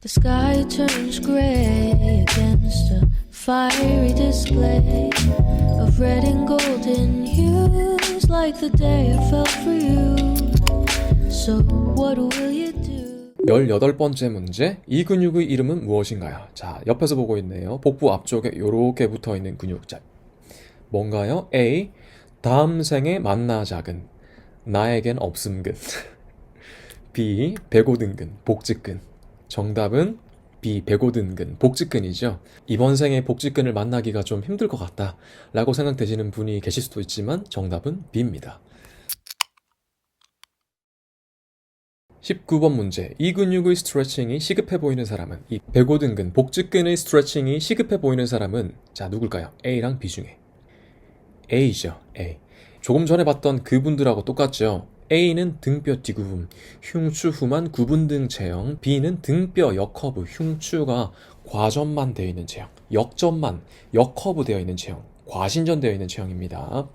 The sky turns gray against a fiery display of red and golden hues like the day I fell for you. So what will you do? 18번째 문제. 이 근육의 이름은 무엇인가요? 자, 옆에서 보고 있네요. 복부 앞쪽에 이렇게 붙어있는 근육. 자, 뭔가요? A. 다음 생에 만나자근. 나에겐 없음근. B. 배고든근, 복직근. 정답은 B. 배고든근, 복직근이죠. 이번 생에 복직근을 만나기가 좀 힘들 것 같다 라고 생각되시는 분이 계실 수도 있지만 정답은 B입니다. 19번 문제. 이 근육의 스트레칭이 시급해 보이는 사람은, 이 배고든근, 복직근의 스트레칭이 시급해 보이는 사람은 자, 누굴까요? A랑 B 중에 A죠. A. 조금 전에 봤던 그분들하고 똑같죠. A는 등뼈 뒤구분, 흉추 후만 구분등 체형, B는 등뼈 역커브, 흉추가 과전만 되어 있는 체형, 역전만, 역커브 되어 있는 체형, 과신전되어 있는 체형입니다.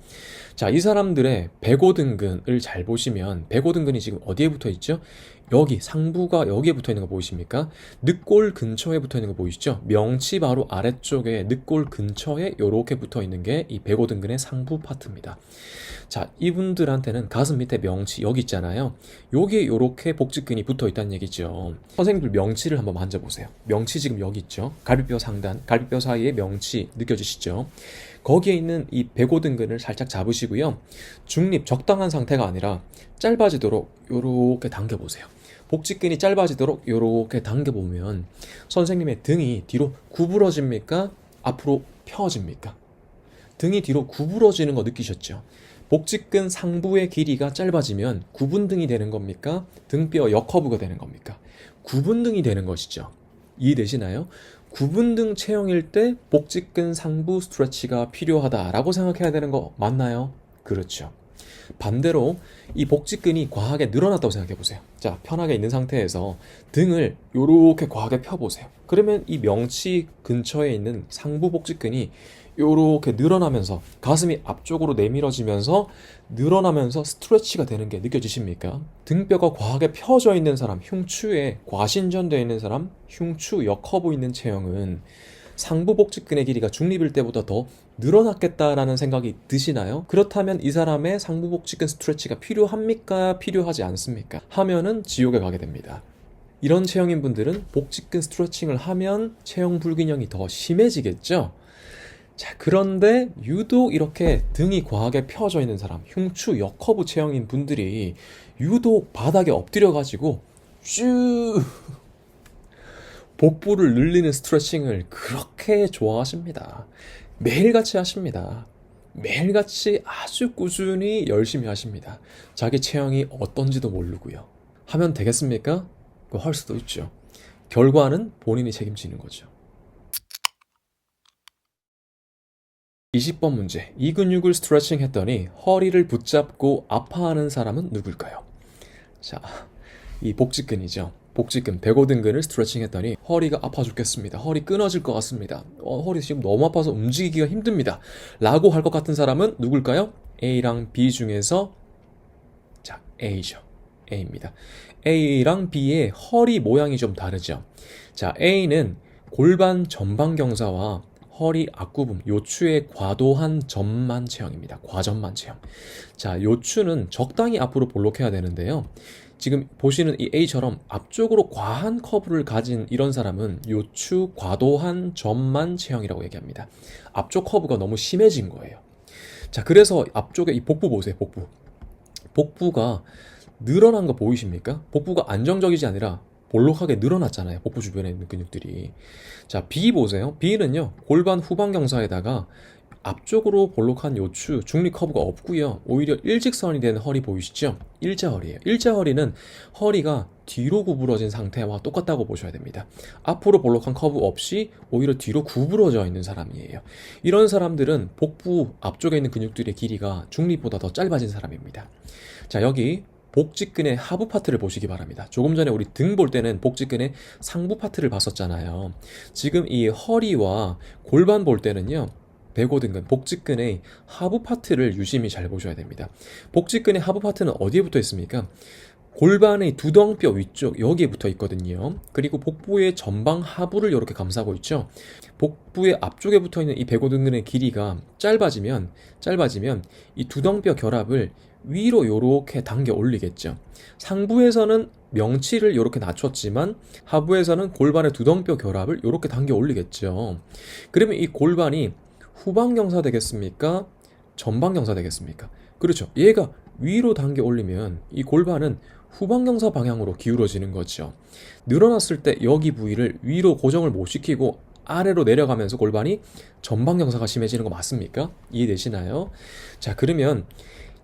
자, 이 사람들의 배고등근을 잘 보시면 배고등근이 지금 어디에 붙어 있죠? 여기 상부가 여기에 붙어 있는 거 보이십니까? 늑골 근처에 붙어 있는 거 보이시죠? 명치 바로 아래쪽에 늑골 근처에 이렇게 붙어 있는 게 이 배고등근의 상부 파트입니다. 자, 이분들한테는 가슴 밑에 명치 여기 있잖아요. 여기에 이렇게 복직근이 붙어 있다는 얘기죠. 선생님들 명치를 한번 만져보세요. 명치 지금 여기 있죠. 갈비뼈 상단, 갈비뼈 사이에 명치 느껴지시죠? 거기에 있는 이 배고등근을 살짝 잡으시고요. 중립, 적당한 상태가 아니라 짧아지도록 이렇게 당겨보세요. 복직근이 짧아지도록 이렇게 당겨보면 선생님의 등이 뒤로 구부러집니까? 앞으로 펴집니까? 등이 뒤로 구부러지는 거 느끼셨죠? 복직근 상부의 길이가 짧아지면 구분등이 되는 겁니까? 등뼈 역커브가 되는 겁니까? 구분등이 되는 것이죠. 이해되시나요? 구분등 체형일 때 복직근 상부 스트레치가 필요하다라고 생각해야 되는 거 맞나요? 그렇죠. 반대로 이 복직근이 과하게 늘어났다고 생각해 보세요. 자, 편하게 있는 상태에서 등을 이렇게 과하게 펴보세요. 그러면 이 명치 근처에 있는 상부 복직근이 이렇게 늘어나면서 가슴이 앞쪽으로 내밀어지면서 늘어나면서 스트레치가 되는 게 느껴지십니까? 등뼈가 과하게 펴져 있는 사람, 흉추에 과신전되어 있는 사람, 흉추 역커브 있는 체형은 상부 복직근의 길이가 중립일 때보다 더 늘어났겠다라는 생각이 드시나요? 그렇다면 이 사람의 상부 복직근 스트레치가 필요합니까? 필요하지 않습니까? 하면은 지옥에 가게 됩니다. 이런 체형인 분들은 복직근 스트레칭을 하면 체형 불균형이 더 심해지겠죠? 자, 그런데 유독 이렇게 등이 과하게 펴져 있는 사람, 흉추 역커브 체형인 분들이 유독 바닥에 엎드려가지고 쭉 복부를 늘리는 스트레칭을 그렇게 좋아하십니다. 매일같이 하십니다. 매일같이 아주 꾸준히 열심히 하십니다. 자기 체형이 어떤지도 모르고요. 하면 되겠습니까? 할 수도 있죠. 결과는 본인이 책임지는 거죠. 20번 문제. 이 근육을 스트레칭 했더니 허리를 붙잡고 아파하는 사람은 누굴까요? 자, 이 복직근이죠. 복직근, 배고등근을 스트레칭 했더니 허리가 아파 죽겠습니다. 허리 끊어질 것 같습니다. 허리 지금 너무 아파서 움직이기가 힘듭니다. 라고 할 것 같은 사람은 누굴까요? A랑 B 중에서 자, A죠. A입니다. A랑 B의 허리 모양이 좀 다르죠. 자, A는 골반 전방 경사와 허리 앞구분, 요추의 과도한 전만 체형입니다. 과전만 체형. 자, 요추는 적당히 앞으로 볼록해야 되는데요. 지금 보시는 이 A처럼 앞쪽으로 과한 커브를 가진 이런 사람은 요추 과도한 전만 체형이라고 얘기합니다. 앞쪽 커브가 너무 심해진 거예요. 자, 그래서 앞쪽에 이 복부 보세요. 복부. 복부가 늘어난 거 보이십니까? 복부가 안정적이지 아니라 볼록하게 늘어났잖아요. 복부 주변에 있는 근육들이. 자, B 보세요. B는요, 골반 후방 경사에다가 앞쪽으로 볼록한 요추, 중립 커브가 없고요. 오히려 일직선이 된 허리 보이시죠? 일자허리예요. 일자허리는 허리가 뒤로 구부러진 상태와 똑같다고 보셔야 됩니다. 앞으로 볼록한 커브 없이 오히려 뒤로 구부러져 있는 사람이에요. 이런 사람들은 복부 앞쪽에 있는 근육들의 길이가 중립보다 더 짧아진 사람입니다. 자, 여기 복직근의 하부 파트를 보시기 바랍니다. 조금 전에 우리 등 볼 때는 복직근의 상부 파트를 봤었잖아요. 지금 이 허리와 골반 볼 때는요, 배고등근, 복직근의 하부 파트를 유심히 잘 보셔야 됩니다. 복직근의 하부 파트는 어디에 붙어 있습니까? 골반의 두덩뼈 위쪽 여기에 붙어 있거든요. 그리고 복부의 전방 하부를 이렇게 감싸고 있죠. 복부의 앞쪽에 붙어 있는 이 배고등근의 길이가 짧아지면 이 두덩뼈 결합을 위로 요렇게 당겨 올리겠죠. 상부에서는 명치를 요렇게 낮췄지만 하부에서는 골반의 두덩뼈 결합을 요렇게 당겨 올리겠죠. 그러면 이 골반이 후방경사 되겠습니까? 전방경사 되겠습니까? 그렇죠. 얘가 위로 당겨 올리면 이 골반은 후방경사 방향으로 기울어지는 거죠. 늘어났을 때 여기 부위를 위로 고정을 못 시키고 아래로 내려가면서 골반이 전방경사가 심해지는 거 맞습니까? 이해되시나요? 자, 그러면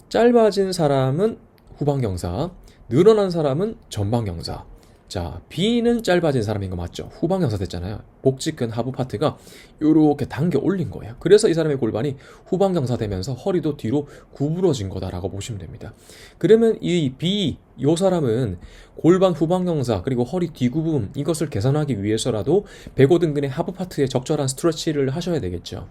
짧아진 사람은 후방경사, 늘어난 사람은 전방경사. 자, B는 짧아진 사람인 거 맞죠? 후방경사 됐잖아요. 복직근 하부 파트가 이렇게 당겨 올린 거예요. 그래서 이 사람의 골반이 후방경사 되면서 허리도 뒤로 구부러진 거다라고 보시면 됩니다. 그러면 이 B, 이 사람은 골반 후방경사 그리고 허리 뒤구붐 이것을 개선하기 위해서라도 배고등근의 하부 파트에 적절한 스트레치를 하셔야 되겠죠.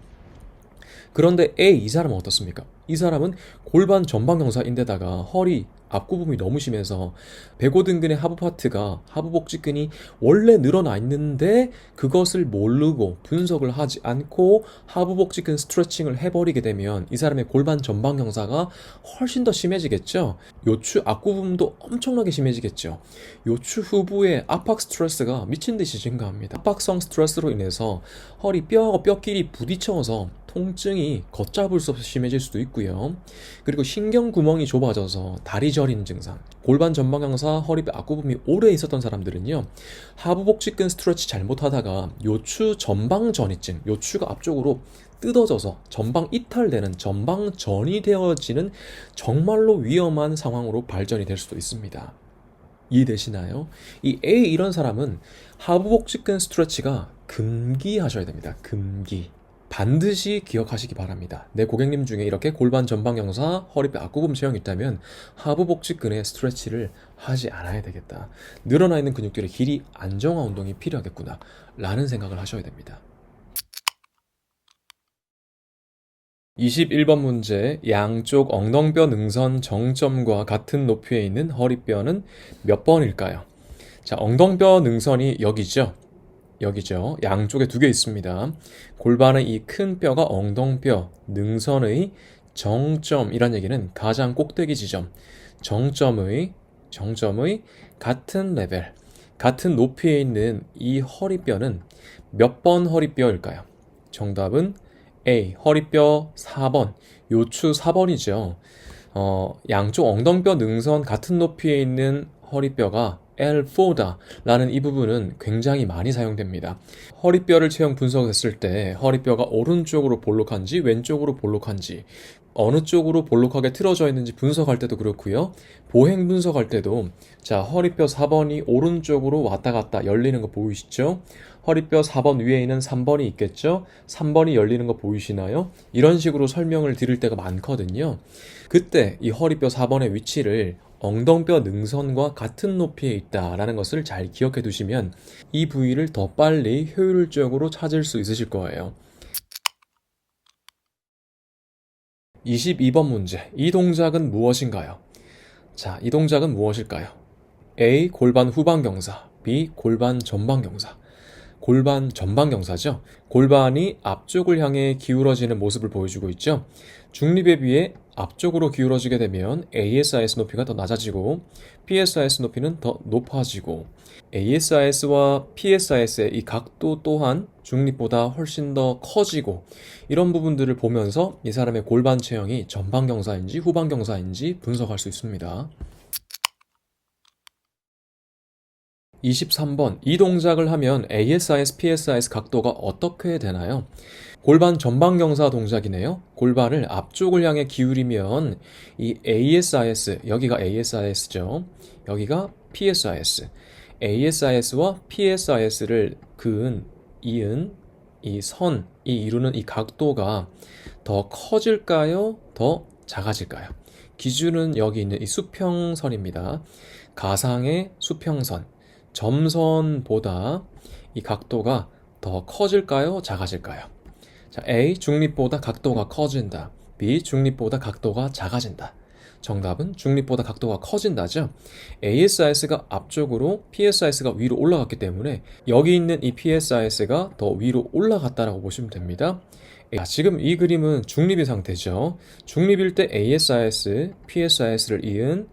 그런데 A, 이 사람은 어떻습니까? 이 사람은 골반 전방경사인데다가 허리 앞구붐이 너무 심해서 배고등근의 하부 파트가 하부 복직근이 원래 늘어나 있는데 그것을 모르고 분석을 하지 않고 하부 복직근 스트레칭을 해버리게 되면 이 사람의 골반 전방경사가 훨씬 더 심해지겠죠. 요추 앞구붐도 엄청나게 심해지겠죠. 요추 후부의 압박 스트레스가 미친 듯이 증가합니다. 압박성 스트레스로 인해서 허리 뼈하고 뼈끼리 부딪혀서 통증이 걷잡을 수 없이 심해질 수도 있고요. 그리고 신경 구멍이 좁아져서 다리 저리는 증상, 골반 전방경사, 허리뼈 앞구붐이 오래 있었던 사람들은요, 하부 복직근 스트레치 잘못하다가 요추 전방 전이증, 요추가 앞쪽으로 뜯어져서 전방 이탈되는, 전방 전이 되어지는 정말로 위험한 상황으로 발전이 될 수도 있습니다. 이해되시나요? 이 A 이런 사람은 하부 복직근 스트레치가 금기하셔야 됩니다. 금기. 반드시 기억하시기 바랍니다. 내 고객님 중에 이렇게 골반 전방경사, 허리뼈 앞구붐 체형이 있다면 하부 복직근의 스트레치를 하지 않아야 되겠다. 늘어나 있는 근육들의 길이 안정화 운동이 필요하겠구나 라는 생각을 하셔야 됩니다. 21번 문제, 양쪽 엉덩뼈 능선 정점과 같은 높이에 있는 허리뼈는 몇 번일까요? 자, 엉덩뼈 능선이 여기죠. 양쪽에 두 개 있습니다. 골반의 이 큰 뼈가 엉덩뼈 능선의 정점이란 얘기는 가장 꼭대기 지점, 정점의 같은 레벨, 같은 높이에 있는 이 허리뼈는 몇 번 허리뼈일까요? 정답은 A, 허리뼈 4번, 요추 4번이죠. 양쪽 엉덩뼈 능선 같은 높이에 있는 허리뼈가 L4다 라는 이 부분은 굉장히 많이 사용됩니다. 허리뼈를 체형 분석했을 때 허리뼈가 오른쪽으로 볼록한지 왼쪽으로 볼록한지 어느 쪽으로 볼록하게 틀어져 있는지 분석할 때도 그렇고요. 보행 분석할 때도 자, 허리뼈 4번이 오른쪽으로 왔다 갔다 열리는 거 보이시죠? 허리뼈 4번 위에 있는 3번이 있겠죠? 3번이 열리는 거 보이시나요? 이런 식으로 설명을 드릴 때가 많거든요. 그때 이 허리뼈 4번의 위치를 엉덩뼈 능선과 같은 높이에 있다라는 것을 잘 기억해 두시면 이 부위를 더 빨리 효율적으로 찾을 수 있으실 거예요. 22번 문제. 이 동작은 무엇인가요? 자, 이 동작은 무엇일까요? A. 골반 후방경사, B. 골반 전방경사. 골반 전방경사죠. 골반이 앞쪽을 향해 기울어지는 모습을 보여주고 있죠. 중립에 비해 앞쪽으로 기울어지게 되면 ASIS 높이가 더 낮아지고 PSIS 높이는 더 높아지고 ASIS와 PSIS의 이 각도 또한 중립보다 훨씬 더 커지고 이런 부분들을 보면서 이 사람의 골반 체형이 전방경사인지 후방경사인지 분석할 수 있습니다. 23번. 이 동작을 하면 ASIS, PSIS 각도가 어떻게 되나요? 골반 전방경사 동작이네요. 골반을 앞쪽을 향해 기울이면 이 ASIS, 여기가 ASIS죠. 여기가 PSIS. ASIS와 PSIS를 그은, 이은, 이 선이 이루는 이 각도가 더 커질까요? 더 작아질까요? 기준은 여기 있는 이 수평선입니다. 가상의 수평선. 점선보다 이 각도가 더 커질까요? 작아질까요? 자, A. 중립보다 각도가 커진다. B. 중립보다 각도가 작아진다. 정답은 중립보다 각도가 커진다죠. ASIS가 앞쪽으로 PSIS가 위로 올라갔기 때문에 여기 있는 이 PSIS가 더 위로 올라갔다라고 보시면 됩니다. 지금 이 그림은 중립의 상태죠. 중립일 때 ASIS, PSIS를 이은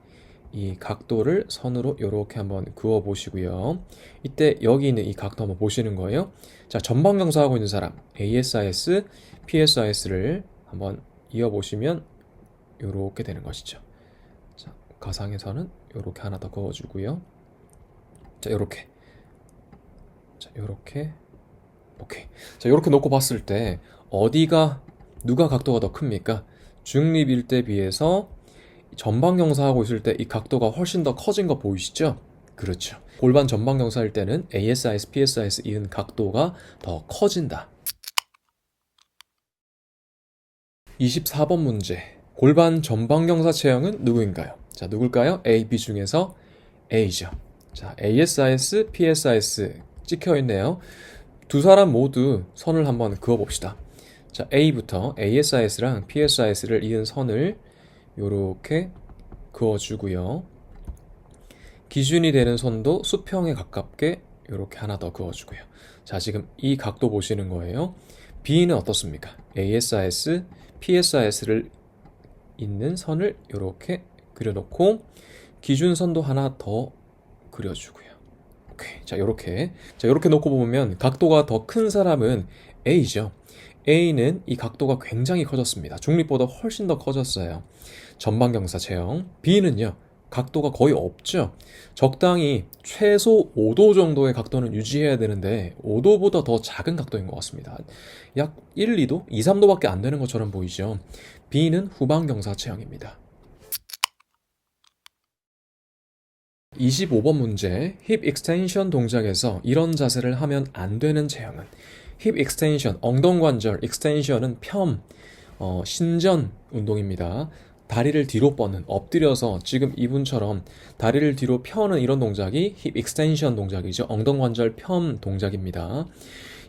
이 각도를 선으로 이렇게 한번 그어 보시고요. 이때 여기 있는 이 각도 한번 보시는 거예요. 자, 전방경사하고 있는 사람 ASIS, PSIS를 한번 이어 보시면 이렇게 되는 것이죠. 자, 가상에서는 이렇게 하나 더 그어주고요. 자, 이렇게. 자, 이렇게. 오케이. 자, 이렇게 놓고 봤을 때 누가 각도가 더 큽니까? 중립일 때 비해서 전방경사하고 있을 때 이 각도가 훨씬 더 커진 거 보이시죠? 그렇죠. 골반 전방경사일 때는 ASIS, PSIS 이은 각도가 더 커진다. 24번 문제. 골반 전방경사 체형은 누구인가요? 자, 누굴까요? A, B 중에서 A죠. 자, ASIS, PSIS 찍혀있네요. 두 사람 모두 선을 한번 그어봅시다. 자, A부터 ASIS랑 PSIS를 이은 선을 요렇게 그어주고요. 기준이 되는 선도 수평에 가깝게 요렇게 하나 더 그어주고요. 자, 지금 이 각도 보시는 거예요. B는 어떻습니까? ASIS, PSIS를 잇는 선을 요렇게 그려놓고 기준선도 하나 더 그려주고요. 오케이. 자, 요렇게 놓고 보면 각도가 더 큰 사람은 A죠. A는 이 각도가 굉장히 커졌습니다. 중립보다 훨씬 더 커졌어요. 전방경사 체형. B는요, 각도가 거의 없죠. 적당히 최소 5도 정도의 각도는 유지해야 되는데 5도보다 더 작은 각도인 것 같습니다. 약 1, 2도, 2, 3도밖에 안 되는 것처럼 보이죠. B는 후방경사 체형입니다. 25번 문제. 힙 익스텐션 동작에서 이런 자세를 하면 안 되는 체형은? 힙 익스텐션, 엉덩관절 익스텐션은 신전 운동입니다. 다리를 뒤로 뻗는, 엎드려서 지금 이분처럼 다리를 뒤로 펴는 이런 동작이 힙 익스텐션 동작이죠. 엉덩관절 펴 동작입니다.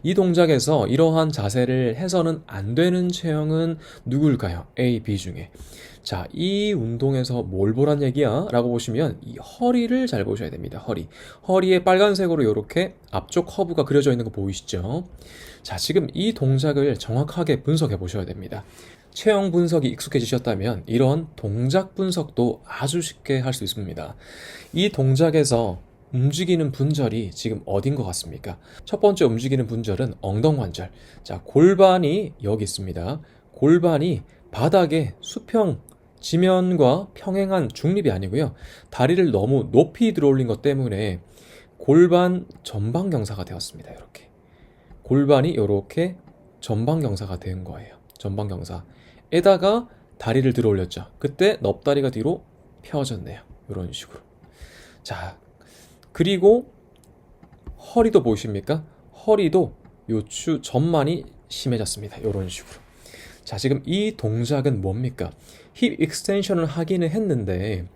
이 동작에서 이러한 자세를 해서는 안 되는 체형은 누굴까요? A, B 중에. 자, 이 운동에서 뭘 보란 얘기야? 라고 보시면 이 허리를 잘 보셔야 됩니다. 허리에 빨간색으로 이렇게 앞쪽 커브가 그려져 있는 거 보이시죠? 자, 지금 이 동작을 정확하게 분석해 보셔야 됩니다. 체형 분석이 익숙해지셨다면 이런 동작 분석도 아주 쉽게 할 수 있습니다. 이 동작에서 움직이는 분절이 지금 어딘 것 같습니까? 첫 번째 움직이는 분절은 엉덩관절. 자, 골반이 여기 있습니다. 골반이 바닥에 수평, 지면과 평행한 중립이 아니고요. 다리를 너무 높이 들어올린 것 때문에 골반 전방경사가 되었습니다. 이렇게. 골반이 이렇게 전방경사가 된 거예요. 전방경사에다가 다리를 들어 올렸죠. 그때 넙다리가 뒤로 펴졌네요. 이런 식으로. 자, 그리고 허리도 보이십니까? 허리도 요추 전만이 심해졌습니다. 이런 식으로. 자, 지금 이 동작은 뭡니까? 힙 익스텐션을 하기는 했는데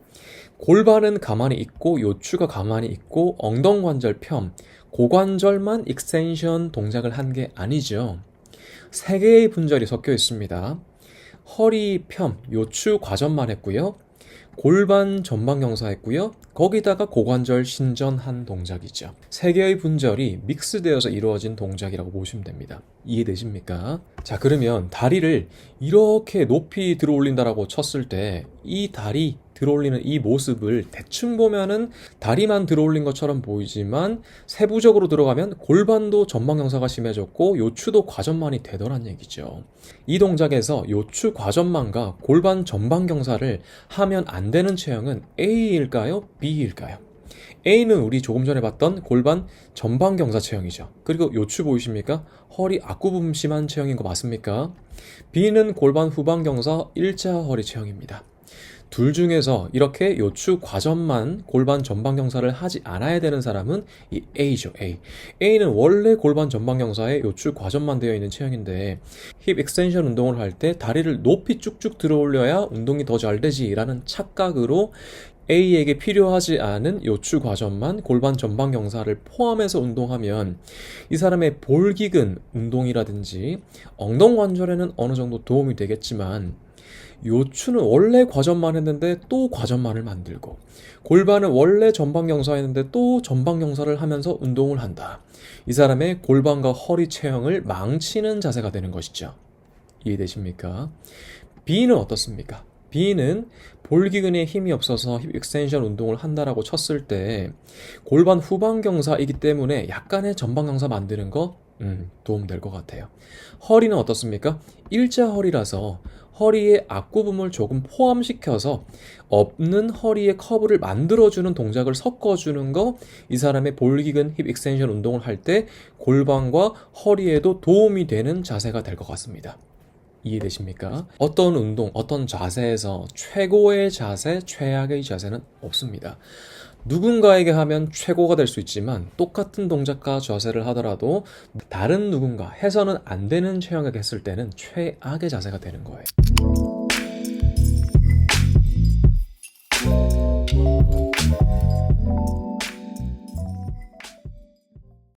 골반은 가만히 있고 요추가 가만히 있고 엉덩관절 편, 고관절만 익스텐션 동작을 한 게 아니죠. 세 개의 분절이 섞여 있습니다. 허리 편, 요추 과전만 했고요. 골반 전방경사 했고요. 거기다가 고관절 신전한 동작이죠. 세 개의 분절이 믹스되어서 이루어진 동작이라고 보시면 됩니다. 이해되십니까? 자, 그러면 다리를 이렇게 높이 들어 올린다라고 쳤을 때 이 다리 들어 올리는 이 모습을 대충 보면은 다리만 들어 올린 것처럼 보이지만 세부적으로 들어가면 골반도 전방경사가 심해졌고 요추도 과전만이 되더란 얘기죠. 이 동작에서 요추 과전만과 골반 전방경사를 하면 안 되는 체형은 A일까요? B일까요? A는 우리 조금 전에 봤던 골반 전방경사 체형이죠. 그리고 요추 보이십니까? 허리 앞구부분 심한 체형인 거 맞습니까? B는 골반 후방경사 일자 허리 체형입니다. 둘 중에서 이렇게 요추 과전만 골반 전방경사를 하지 않아야 되는 사람은 이 A죠. A는 원래 골반 전방경사에 요추 과전만 되어 있는 체형인데 힙 익스텐션 운동을 할 때 다리를 높이 쭉쭉 들어 올려야 운동이 더 잘 되지 라는 착각으로 A에게 필요하지 않은 요추 과전만 골반 전방경사를 포함해서 운동하면 이 사람의 볼기근 운동이라든지 엉덩관절에는 어느 정도 도움이 되겠지만 요추는 원래 과전만 했는데 또 과전만을 만들고, 골반은 원래 전방경사했는데 또 전방경사를 하면서 운동을 한다. 이 사람의 골반과 허리 체형을 망치는 자세가 되는 것이죠. 이해되십니까? B는 어떻습니까? B는 볼기근에 힘이 없어서 힙 익스텐션 운동을 한다라고 쳤을 때 골반 후방 경사이기 때문에 약간의 전방 경사 만드는 거 도움될 것 같아요. 허리는 어떻습니까? 일자 허리라서 허리의 앞구름을 조금 포함시켜서 없는 허리의 커브를 만들어주는 동작을 섞어주는 거, 이 사람의 볼기근 힙 익스텐션 운동을 할 때 골반과 허리에도 도움이 되는 자세가 될 것 같습니다. 이해되십니까? 어떤 운동, 어떤 자세에서 최고의 자세, 최악의 자세는 없습니다. 누군가에게 하면 최고가 될 수 있지만 똑같은 동작과 자세를 하더라도 다른 누군가 해서는 안 되는 체형에게 했을 때는 최악의 자세가 되는 거예요.